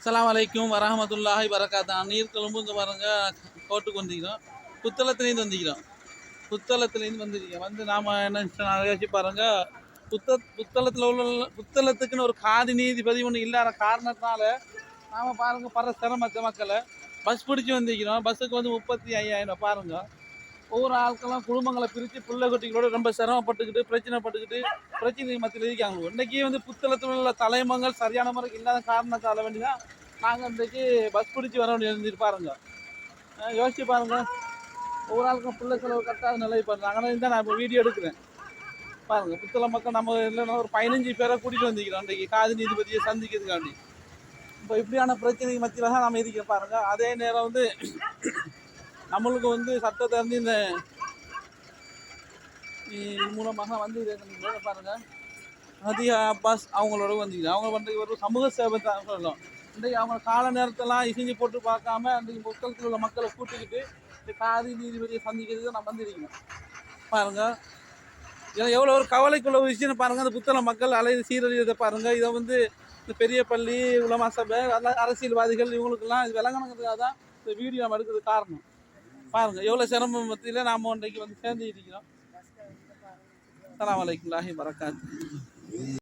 அஸ்ஸலாமு அலைக்கும் வரஹ்மத்துல்லாஹி வரகாத்துஹு. நீர்கொழும்பு இங்கே பாருங்க கோட்டுக்கு வந்திக்கிறோம். புத்தளத்துலேருந்து வந்திக்கிறோம். புத்தளத்துலேருந்து வந்திருக்கோம். வந்து நாம் என்ன நிகழ்ச்சி பாருங்க, புத்தளத்தில் உள்ள புத்தளத்துக்குன்னு ஒரு காதி நீதிபதி ஒன்று இல்லாத காரணத்தினால நாம் பாருங்க பல சிரமத்தை மக்களை பஸ் பிடிச்சி வந்திருக்கிறோம். பஸ்ஸுக்கு வந்து 35,000 பாருங்க. ஒவ்வொரு ஆட்களும் குடும்பங்களை பிரித்து பிள்ளை குட்டிகளோட ரொம்ப சிரமப்பட்டுக்கிட்டு பிரச்சனை மத்தியில் இருக்காங்க. இன்றைக்கி வந்து புத்தளத்தில் உள்ள தலைமங்கள் சரியான முறைக்கு இல்லாத காரணத்தால் வேண்டிதான் நாங்கள் இன்றைக்கி பஸ் பிடிச்சி வர வேண்டிய பாருங்க. யோசிச்சு பாருங்க, ஒவ்வொரு ஆளுக்கும் பிள்ளை செலவு கட்டாத நிலை பாருங்க. அதனால தான் நான் இப்போ வீடியோ எடுக்கிறேன் பாருங்க. புத்தள மக்கள் நம்ம இல்லைன்னா ஒரு 15 பேரை கூட்டிகிட்டு வந்திருக்கிறோம் இன்றைக்கி காதி நீதிபதியை சந்திக்கிறதுக்காண்டி. இப்போ இப்படியான பிரச்சனை மத்தியில் தான் நம்ம இருக்கிறோம் பாருங்க. அதே நேரம் வந்து நம்மளுக்கு வந்து சட்டத்தை வந்து இந்த மூலமாக வந்து பாருங்க ஹதியா அப்பாஸ் அவங்களோட வந்திருக்கோம். அவங்க வந்து ஒரு சமூக சேவை தான் சொல்லலாம். இன்றைக்கு அவங்க கால நேரத்தெல்லாம் இசைஞ்சு போட்டு பார்க்காம அன்றைக்கு மக்களுக்கு உள்ள மக்களை கூட்டிக்கிட்டு இந்த காதி நீதிபதியை சந்திக்கிறதுக்கு நம்ம வந்திருக்கோம் பாருங்க. ஏன்னா எவ்வளோ ஒரு கவலைக்குள்ள ஒரு விஷயம் பாருங்க. அந்த புத்தள மக்கள் அலையை சீரழியதை பாருங்க. இதை வந்து இந்த பெரிய பள்ளி உலமா சபை அதெல்லாம் அரசியல்வாதிகள் இவங்களுக்கெல்லாம் இது விளங்கணுங்கிறதுக்காக தான் இந்த வீடியோ நம்ம எடுக்கிறது காரணம் பாருங்க. எவ்வளோ சிரமம் மத்தியில் நாம் இன்றைக்கு வந்து சேர்ந்து இருக்கிறோம். அஸ்ஸலாமு அலைக்கும் வரஹ்மத்துல்லாஹி வரகாத்துஹு.